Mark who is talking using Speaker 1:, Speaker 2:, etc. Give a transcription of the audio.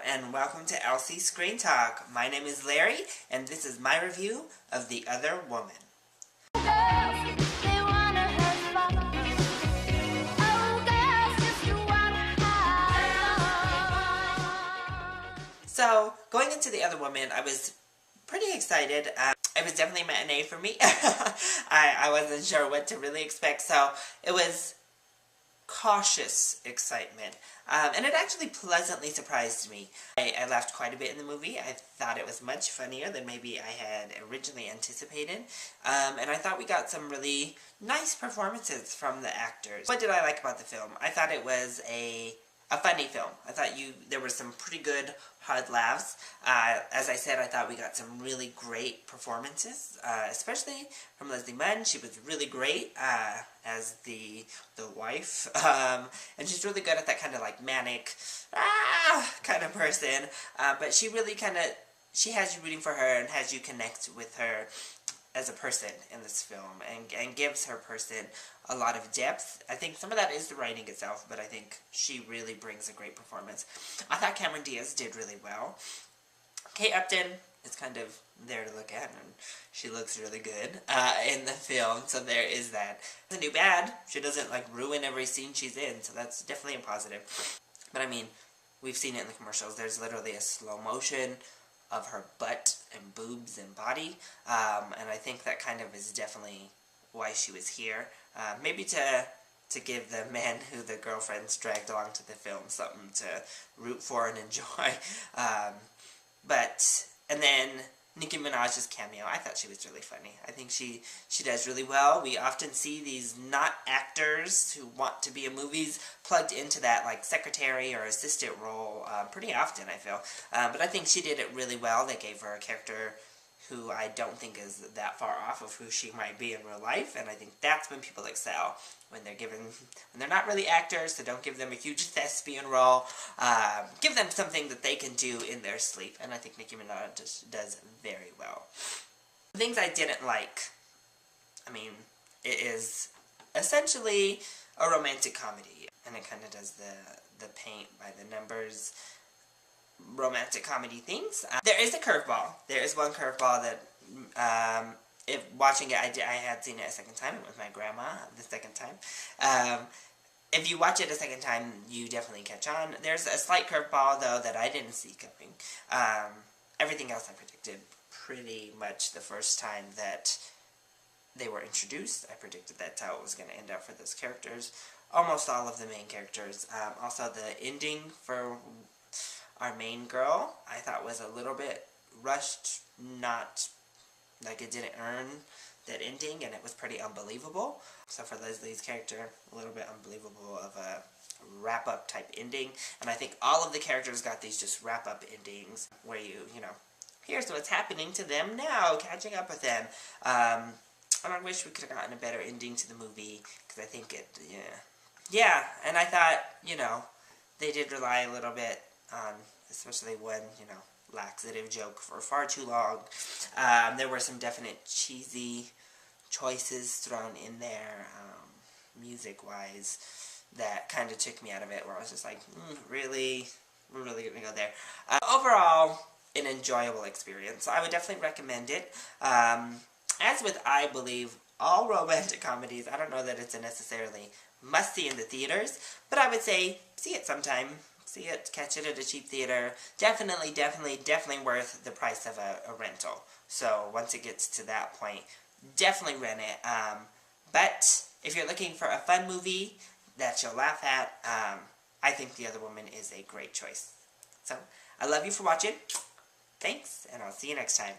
Speaker 1: and welcome to Elsie Screen Talk. My name is Larry, and this is my review of The Other Woman. So, going into The Other Woman, I was pretty excited. It was definitely a matinee for me. I wasn't sure what to really expect, so it was cautious excitement. And it actually pleasantly surprised me. I laughed quite a bit in the movie. I thought it was much funnier than maybe I had originally anticipated. And I thought we got some really nice performances from the actors. What did I like about the film? I thought it was a funny film. I thought there were some pretty good hard laughs. As I said, I thought we got some really great performances, especially from Leslie Munn. She was really great as the wife, and she's really good at that kind of like manic kind of person. But she really she has you rooting for her and has you connect with her as a person in this film, and gives her person a lot of depth. I think some of that is the writing itself, but I think she really brings a great performance. I thought Cameron Diaz did really well. Kate Upton is kind of there to look at, and she looks really good in the film, so there is that. Doesn't do bad. She doesn't like ruin every scene she's in, so that's definitely a positive. But I mean, we've seen it in the commercials. There's literally a slow motion of her butt and boobs and body, and I think that kind of is definitely why she was here. Maybe to give the man who the girlfriends dragged along to the film something to root for and enjoy. And then Nicki Minaj's cameo, I thought she was really funny. I think she does really well. We often see these not actors who want to be in movies plugged into that like secretary or assistant role pretty often, I feel. But I think she did it really well. They gave her a character who I don't think is that far off of who she might be in real life, and I think that's when people excel, when they're not really actors, so don't give them a huge thespian role. Give them something that they can do in their sleep, and I think Nicki Minaj does very well. The things I didn't like, I mean, it is essentially a romantic comedy, and it kind of does the paint by the numbers romantic comedy things. There is a curveball. There is one curveball that, if watching it, I had seen it a second time. It was my grandma the second time. If you watch it a second time, you definitely catch on. There's a slight curveball, though, that I didn't see coming. Everything else I predicted pretty much the first time that they were introduced. I predicted that's how it was going to end up for those characters. Almost all of the main characters. Also, the ending for our main girl, I thought was a little bit rushed, not, like it didn't earn that ending, and it was pretty unbelievable. So for Leslie's character, a little bit unbelievable of a wrap-up type ending, and I think all of the characters got these just wrap-up endings, where you know, here's what's happening to them now, catching up with them. And I wish we could have gotten a better ending to the movie, because I think it, yeah, and I thought, you know, they did rely a little bit on, especially one, you know, laxative joke for far too long. There were some definite cheesy choices thrown in there, music-wise, that kind of took me out of it, where I was just like, really? We're really going to go there. Overall, an enjoyable experience. I would definitely recommend it. As with, I believe, all romantic comedies, I don't know that it's a necessarily must-see in the theaters, but I would say, see it sometime. See it, catch it at a cheap theater. Definitely worth the price of a rental. So once it gets to that point, definitely rent it. But if you're looking for a fun movie that you'll laugh at, I think The Other Woman is a great choice. So I love you for watching. Thanks, and I'll see you next time.